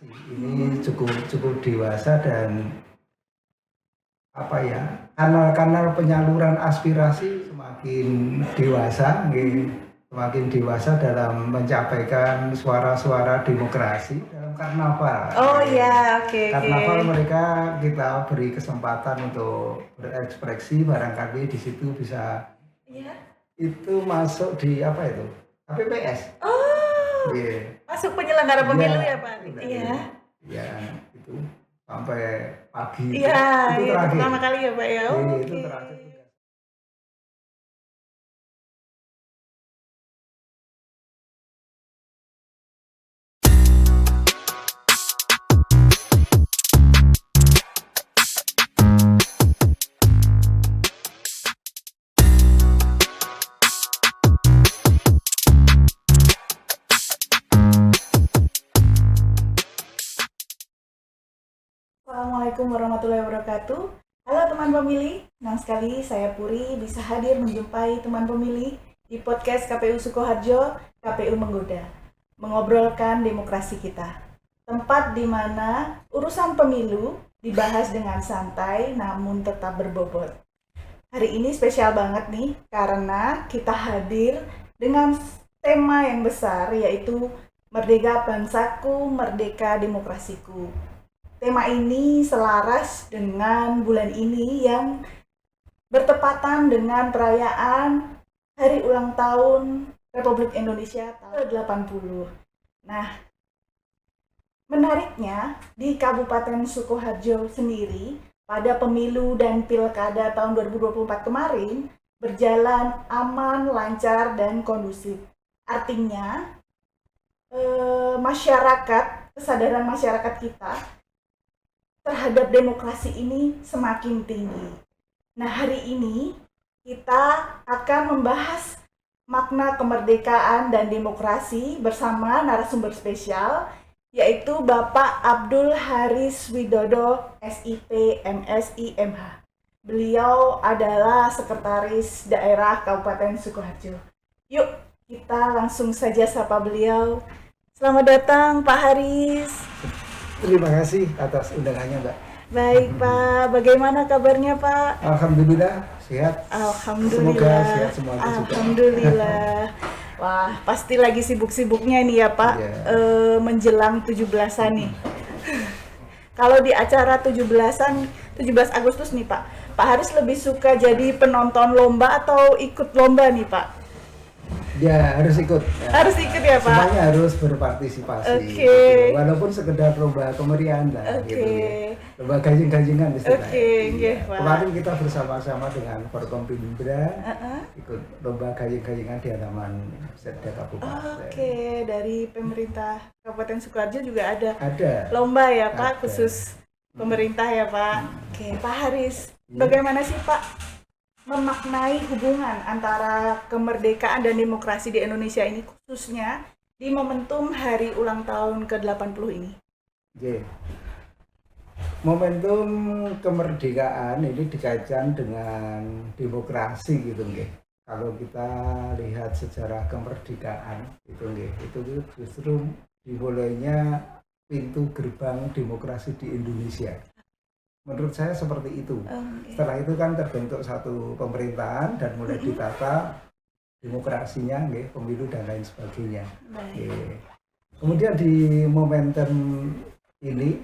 ini cukup cukup dewasa dan apa ya, kanal-kanal penyaluran aspirasi semakin dewasa, semakin dewasa dalam mencapaikan suara-suara demokrasi dalam karnaval. Oh ya, oke. Karnaval mereka kita beri kesempatan untuk berekspresi, barangkali di situ bisa itu masuk di apa itu? KPPS. Oh. Masuk penyelenggara pemilu ya, Pak? Iya. Iya, itu sampai pagi. Iya, itu terakhir. pertama kali ya, Pak ya. Itu terakhir. Assalamualaikum warahmatullahi wabarakatuh. Halo teman pemilih, senang sekali saya Puri bisa hadir menjumpai teman pemilih di podcast KPU Sukoharjo, KPU Menggoda, mengobrolkan demokrasi kita. Tempat di mana urusan pemilu dibahas dengan santai namun tetap berbobot. Hari ini spesial banget nih karena kita hadir dengan tema yang besar yaitu Merdeka Bangsaku, Merdeka Demokrasiku. Tema ini selaras dengan bulan ini yang bertepatan dengan perayaan Hari Ulang Tahun Republik Indonesia tahun ke-80. Nah, menariknya di Kabupaten Sukoharjo sendiri pada pemilu dan pilkada tahun 2024 kemarin berjalan aman, lancar, dan kondusif. Artinya, kesadaran masyarakat kita terhadap demokrasi ini semakin tinggi. Nah, hari ini kita akan membahas makna kemerdekaan dan demokrasi bersama narasumber spesial yaitu Bapak Abdul Haris Widodo, SIP, MSI, MH. Beliau adalah Sekretaris Daerah Kabupaten Sukoharjo. Yuk, kita langsung saja sapa beliau. Selamat datang Pak Haris. Terima kasih atas undangannya, Mbak. Baik, Pak. Bagaimana kabarnya, Pak? Alhamdulillah, sehat. Alhamdulillah. Semoga sehat semua. Alhamdulillah. Wah, pasti lagi sibuk-sibuknya nih ya, Pak. Menjelang 17-an nih. Kalau di acara 17 Agustus nih, Pak. Pak Haris lebih suka jadi penonton lomba atau ikut lomba nih, Pak? Ya, harus ikut. Ya. Harus ikut ya, Pak? Semuanya harus berpartisipasi. Gitu. Walaupun sekedar lomba kemeriahan lah. Gitu, ya. Lomba gajing-gajingan istilahnya. Pak. Kemarin kita bersama-sama dengan Forkompimda ikut lomba gajing-gajingan di halaman Setda Kabupaten. Dari pemerintah Kabupaten Sukoharjo juga ada lomba ya, Pak, khusus pemerintah ya, Pak. Pak Haris, bagaimana sih, Pak, memaknai hubungan antara kemerdekaan dan demokrasi di Indonesia ini khususnya di momentum hari ulang tahun ke-80 ini? Momentum kemerdekaan ini dikaitkan dengan demokrasi gitu nggih. Kalau kita lihat sejarah kemerdekaan itu justru dimulainya pintu gerbang demokrasi di Indonesia. Menurut saya seperti itu. Setelah itu kan terbentuk satu pemerintahan dan mulai ditata demokrasinya, pemilu dan lain sebagainya. Kemudian di momentum ini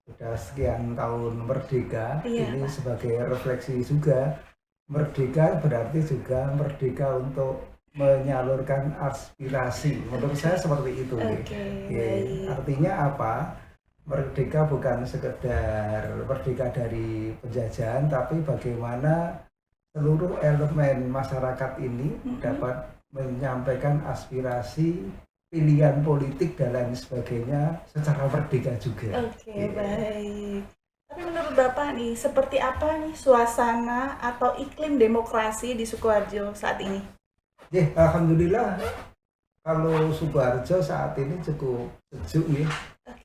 sudah sekian tahun merdeka, ini sebagai refleksi juga. Merdeka berarti juga merdeka untuk menyalurkan aspirasi. Menurut saya seperti itu. Artinya apa? Merdeka bukan sekedar merdeka dari penjajahan, tapi bagaimana seluruh elemen masyarakat ini dapat menyampaikan aspirasi, pilihan politik dan lain sebagainya secara merdeka juga. Baik. Tapi menurut Bapak nih, seperti apa nih suasana atau iklim demokrasi di Sukoharjo saat ini? Alhamdulillah, kalau Sukoharjo saat ini cukup sejuk nih.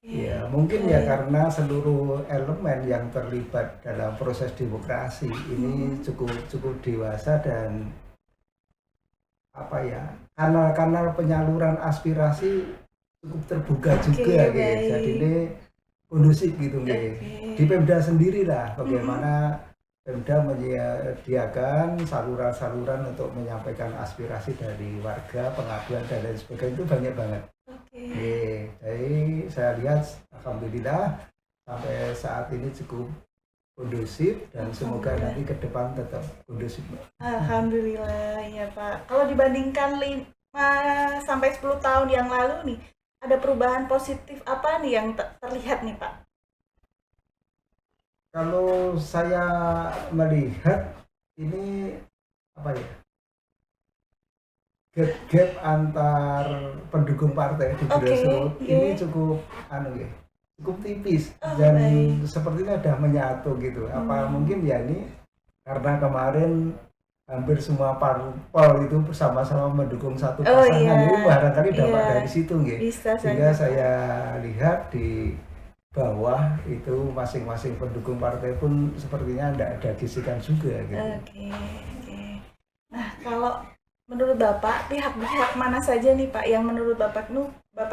Ya, mungkin ya karena seluruh elemen yang terlibat dalam proses demokrasi ini cukup dewasa dan kanal-kanal penyaluran aspirasi cukup terbuka juga. Jadi ini kondusif gitu nggih. Di Pemda sendiri lah bagaimana Pemda menyediakan saluran-saluran untuk menyampaikan aspirasi dari warga, pengaduan dan lain sebagainya itu banyak banget. Jadi saya lihat alhamdulillah sampai saat ini cukup kondusif dan semoga nanti ke depan tetap kondusif. Alhamdulillah ya Pak. Kalau dibandingkan 5 sampai 10 tahun yang lalu nih, ada perubahan positif apa nih yang terlihat nih Pak? Kalau saya melihat ini apa ya, gap antar pendukung partai di grassroots ini cukup cukup tipis dan sepertinya sudah menyatu gitu. Apa mungkin ya ini karena kemarin hampir semua parpol itu bersama-sama mendukung satu pasangan, ini barangkali dapat dari situ sehingga saya lihat di bawah itu masing-masing pendukung partai pun sepertinya tidak ada gesekan juga gitu. Nah, kalau menurut Bapak, pihak-pihak mana saja nih Pak yang menurut Bapak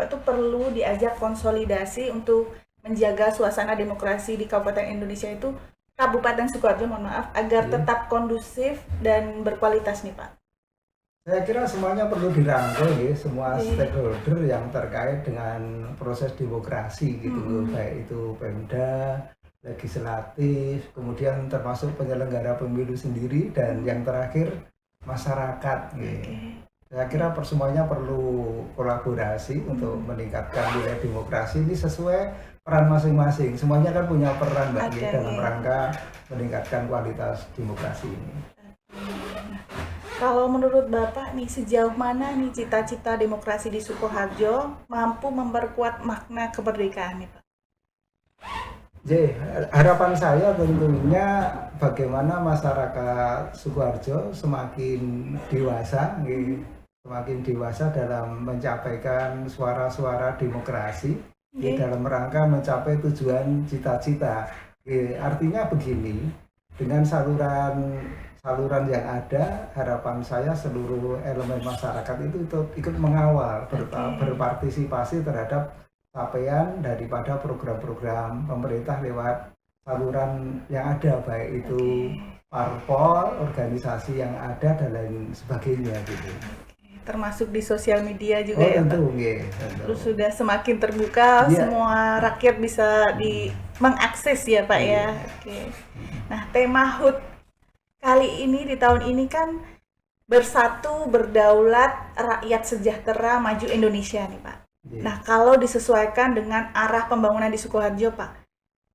tuh perlu diajak konsolidasi untuk menjaga suasana demokrasi di Kabupaten Indonesia itu, Kabupaten Sukoharjo agar tetap kondusif dan berkualitas nih Pak? Saya kira semuanya perlu dirangkul ya, semua stakeholder yang terkait dengan proses demokrasi gitu, baik itu Pemda, legislatif, kemudian termasuk penyelenggara pemilu sendiri, dan yang terakhir masyarakat. Saya kira semuanya perlu kolaborasi untuk meningkatkan nilai demokrasi ini sesuai peran masing-masing. Semuanya kan punya peran dalam rangka meningkatkan kualitas demokrasi ini. Kalau menurut Bapak nih, sejauh mana nih cita-cita demokrasi di Sukoharjo mampu memperkuat makna kemerdekaan nih Pak? Harapan saya tentunya bagaimana masyarakat Sukoharjo semakin dewasa dalam mencapaikan suara-suara demokrasi dalam rangka mencapai tujuan cita-cita. Artinya begini, dengan saluran yang ada, harapan saya seluruh elemen masyarakat itu ikut mengawal, berpartisipasi terhadap capaian daripada program-program pemerintah lewat saluran yang ada, baik itu parpol, organisasi yang ada dan lain sebagainya gitu. Termasuk di sosial media juga ya tentu, Pak? Terus sudah semakin terbuka, semua rakyat bisa mengakses ya Pak ya. Nah, tema HUT kali ini di tahun ini kan Bersatu, Berdaulat, Rakyat Sejahtera, Maju Indonesia nih Pak. Nah, kalau disesuaikan dengan arah pembangunan di Sukoharjo Pak,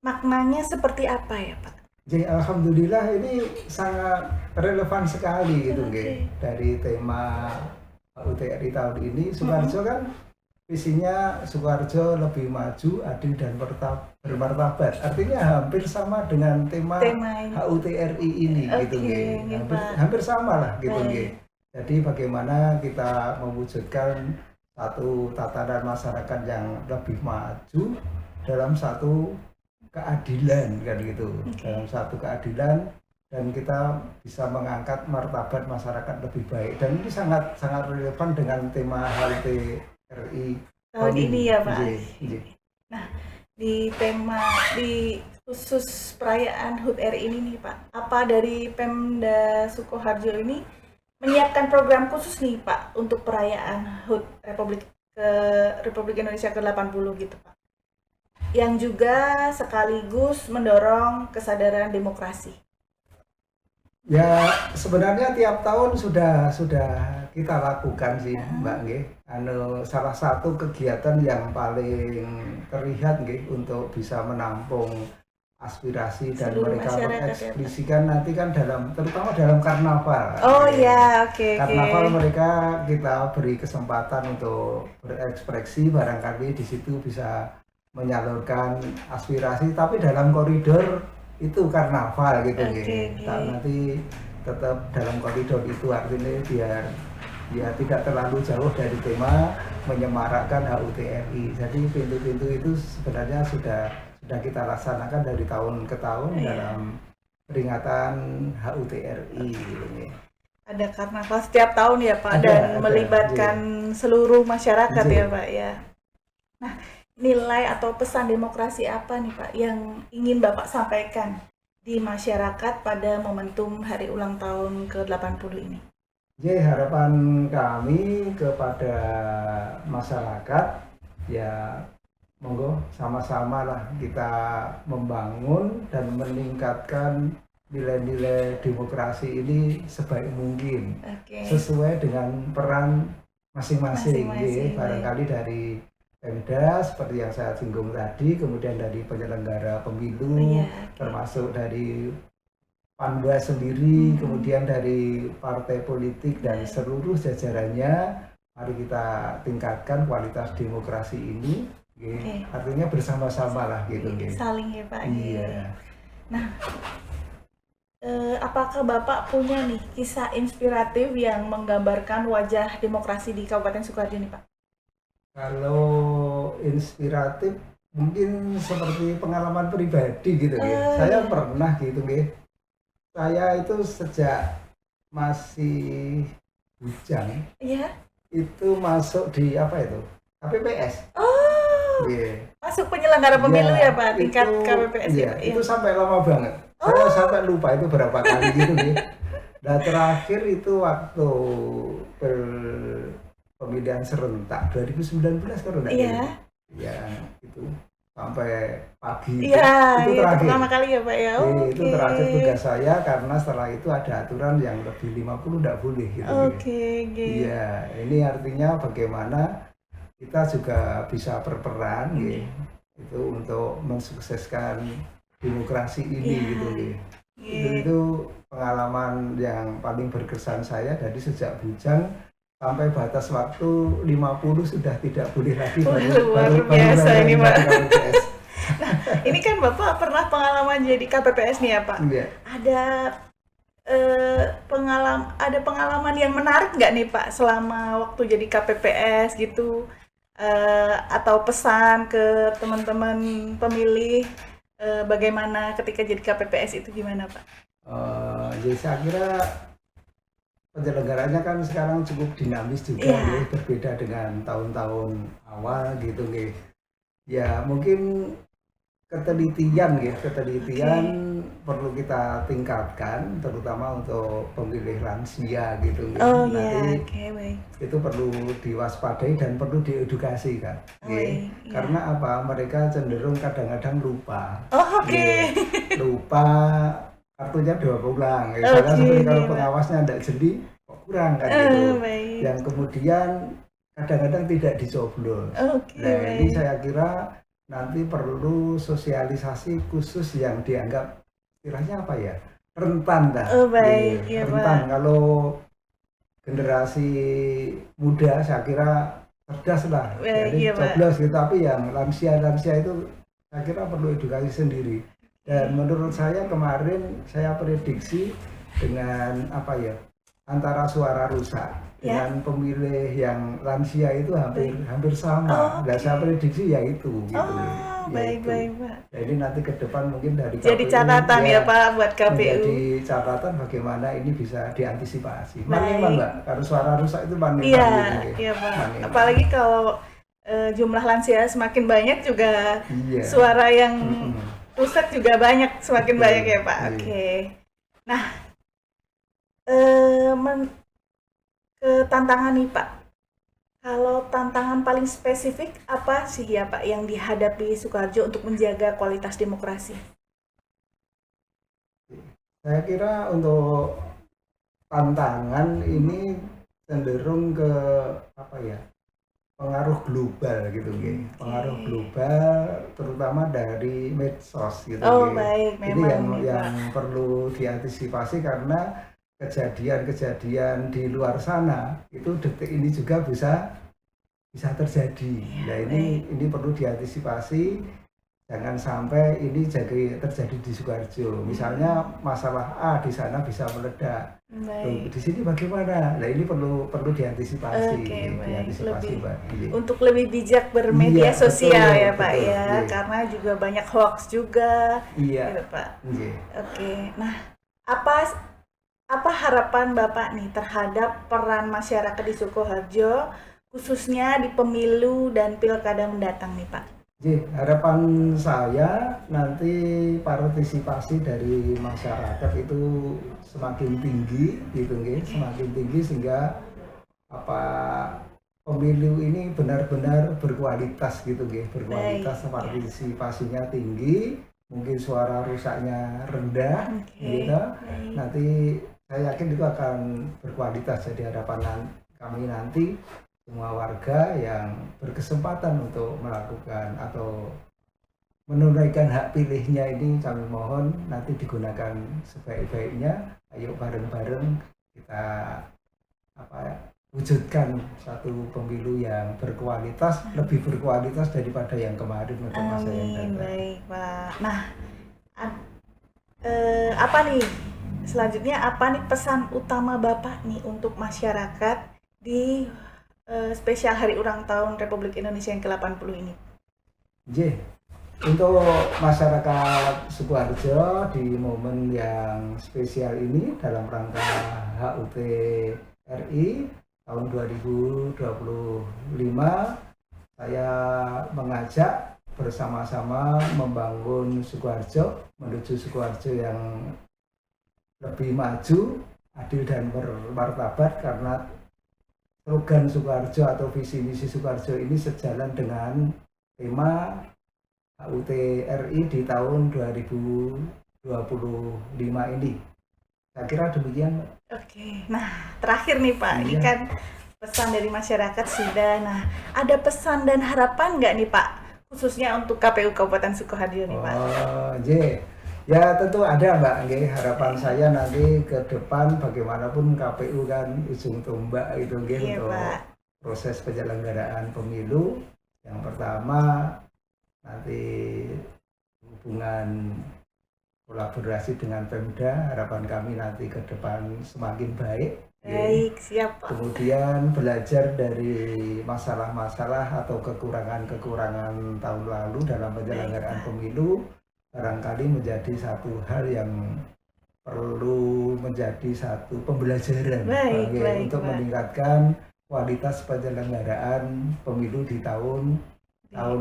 maknanya seperti apa ya Pak? Alhamdulillah ini sangat relevan sekali gitu dari tema UTRI tahun ini. Sukoharjo kan visinya Sukoharjo lebih maju, adil dan bermartabat. Artinya hampir sama dengan tema HUTRI ini gitu hampir sama lah gitu Jadi bagaimana kita mewujudkan satu tatanan masyarakat yang lebih maju dalam satu keadilan kan gitu. Dalam satu keadilan dan kita bisa mengangkat martabat masyarakat lebih baik, dan ini sangat relevan dengan tema HUTRI tahun ini ya Pak. Nah, di khusus perayaan HUT RI ini nih Pak, apa dari Pemda Sukoharjo ini menyiapkan program khusus nih Pak untuk perayaan HUT Republik Indonesia ke-80 gitu Pak, yang juga sekaligus mendorong kesadaran demokrasi? Ya, sebenarnya tiap tahun sudah kita lakukan sih Mbak nggih. Salah satu kegiatan yang paling terlihat nggih untuk bisa menampung aspirasi dan mereka mengekspresikan nanti kan terutama dalam karnaval. Karnaval mereka kita beri kesempatan untuk berekspresi, barangkali di situ bisa menyalurkan aspirasi tapi dalam koridor itu karnaval gitu nanti tetap dalam koridor itu, artinya biar tidak terlalu jauh dari tema menyemarakkan HUTRI. Jadi pintu-pintu itu sebenarnya sudah kita laksanakan dari tahun ke tahun dalam peringatan HUTRI gitu Ada karnaval setiap tahun ya Pak, dan melibatkan seluruh masyarakat ya Pak ya. Nah, nilai atau pesan demokrasi apa nih Pak yang ingin Bapak sampaikan di masyarakat pada momentum hari ulang tahun ke-80 ini? Jadi harapan kami kepada masyarakat ya monggo sama-sama lah kita membangun dan meningkatkan nilai-nilai demokrasi ini sebaik mungkin sesuai dengan peran masing-masing. Barangkali dari Pemda seperti yang saya singgung tadi, kemudian dari penyelenggara pemilu, termasuk dari Panwa sendiri, kemudian dari partai politik dan seluruh jajarannya, mari kita tingkatkan kualitas demokrasi ini. Artinya bersama-sama lah gitu. Saling ya Pak. Iya. Nah, apakah Bapak punya nih kisah inspiratif yang menggambarkan wajah demokrasi di Kabupaten Sukoharjo nih Pak? Kalau inspiratif mungkin seperti pengalaman pribadi gitu saya pernah gitu saya itu sejak masih bujang itu masuk di apa itu KPPS. Masuk penyelenggara pemilu ya Pak, tingkat KPPS itu sampai lama banget. Saya sampai lupa itu berapa kali gitu Nah terakhir itu waktu pemilihan serentak 2019 kalau enggak itu sampai pagi itu terakhir. Pertama kali ya Pak ya. Itu terakhir tugas saya karena setelah itu ada aturan yang lebih 50 enggak boleh gitu. Iya, ini artinya bagaimana kita juga bisa berperan itu untuk mensukseskan demokrasi ini gitu Itu pengalaman yang paling berkesan saya dari sejak bujang sampai batas waktu 50 sudah tidak boleh lagi luar biasa ini Pak. Nah, ini kan Bapak pernah pengalaman jadi KPPS nih ya Pak. Ada pengalaman yang menarik nggak nih Pak selama waktu jadi KPPS gitu, atau pesan ke teman-teman pemilih bagaimana ketika jadi KPPS itu gimana Pak? Jadi saya kira penyelenggaranya kan sekarang cukup dinamis juga berbeda dengan tahun-tahun awal gitu ya mungkin ketelitian perlu kita tingkatkan terutama untuk pemilih lansia gitu itu perlu diwaspadai dan perlu diedukasi kan karena apa mereka cenderung kadang-kadang lupa lupa kartunya diulang seperti kalau pengawasnya tidak jeli kok kurang kan gitu yang kemudian kadang-kadang tidak dicoblos. Ini saya kira nanti perlu sosialisasi khusus yang dianggap istilahnya apa ya rentan rentan kalau generasi muda saya kira cerdas lah jadi coblos gitu tapi yang lansia itu saya kira perlu edukasi sendiri. Dan menurut saya kemarin saya prediksi dengan antara suara rusak dengan pemilih yang lansia itu hampir sama. Saya prediksi yaitu gitu. Baik Pak. Jadi nanti ke depan mungkin dari jadi KPU, catatan ya Pak buat KPU. Jadi catatan bagaimana ini bisa diantisipasi. Maning Mbak, kalau suara rusak itu maning. Iya Pak. Apalagi kalau jumlah lansia semakin banyak juga suara yang rusak juga semakin banyak ya Pak. Nah, ke tantangan nih Pak. Kalau tantangan paling spesifik apa sih ya Pak yang dihadapi Sukoharjo untuk menjaga kualitas demokrasi? Saya kira untuk tantangan ini cenderung ke pengaruh global gitu pengaruh global terutama dari medsos gitu ini yang perlu diantisipasi karena kejadian-kejadian di luar sana itu detik ini juga bisa terjadi. Nah ini perlu diantisipasi jangan sampai ini terjadi di Sukoharjo. Misalnya masalah A di sana bisa meledak. Di sini bagaimana? Nah ini perlu diantisipasi. Mbak. Untuk lebih bijak bermedia sosial ya Pak karena juga banyak hoax juga. Gitu, Pak. Nah apa harapan Bapak nih terhadap peran masyarakat di Sukoharjo khususnya di pemilu dan pilkada mendatang nih Pak? Harapan saya nanti partisipasi dari masyarakat itu semakin tinggi gitu nggih, semakin tinggi sehingga apa pemilu ini benar-benar berkualitas gitu nggih, berkualitas, partisipasinya tinggi, mungkin suara rusaknya rendah gitu. Nanti saya yakin itu akan berkualitas. Jadi harapan kami nanti semua warga yang berkesempatan untuk melakukan atau menunaikan hak pilihnya ini, kami mohon nanti digunakan sebaik-baiknya. Ayo bareng-bareng kita wujudkan satu pemilu yang berkualitas, lebih berkualitas daripada yang kemarin untuk masa yang datang. Baik Pak. Nah, apa nih selanjutnya, apa nih pesan utama Bapak nih untuk masyarakat di spesial Hari Ulang Tahun Republik Indonesia yang ke-80 ini? Untuk masyarakat Sukoharjo di momen yang spesial ini dalam rangka HUT RI tahun 2025, saya mengajak bersama-sama membangun Sukoharjo, menuju Sukoharjo yang lebih maju, adil dan bermartabat, karena slogan Sukoharjo atau visi misi Sukoharjo ini sejalan dengan tema HUT RI di tahun 2025 ini. Saya kira demikian. Oke, nah terakhir nih Pak, ini kan pesan dari masyarakat sudah. Nah, ada pesan dan harapan nggak nih Pak, khususnya untuk KPU Kabupaten Sukoharjo nih Pak? Ya tentu ada Mbak. Harapan saya nanti ke depan bagaimanapun KPU kan ujung tombak itu untuk proses penyelenggaraan pemilu. Yang pertama nanti hubungan kolaborasi dengan Pemda, harapan kami nanti ke depan semakin baik. Baik, siap Pak. Kemudian belajar dari masalah-masalah atau kekurangan-kekurangan tahun lalu dalam penyelenggaraan pemilu, barangkali menjadi satu hal yang perlu menjadi satu pembelajaran untuk meningkatkan kualitas penyelenggaraan pemilu di tahun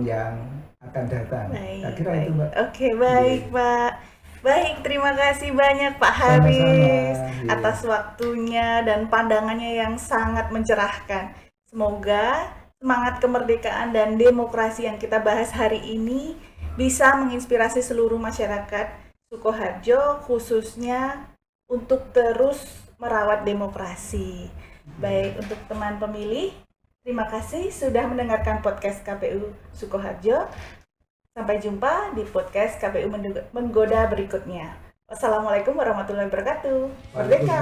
yang akan datang. Saya kira itu Mbak. Oke, baik Pak. Baik, terima kasih banyak Pak Haris atas waktunya dan pandangannya yang sangat mencerahkan. Semoga semangat kemerdekaan dan demokrasi yang kita bahas hari ini bisa menginspirasi seluruh masyarakat Sukoharjo, khususnya untuk terus merawat demokrasi. Baik, untuk teman pemilih, terima kasih sudah mendengarkan podcast KPU Sukoharjo. Sampai jumpa di podcast KPU Menggoda berikutnya. Wassalamualaikum warahmatullahi wabarakatuh. Merdeka!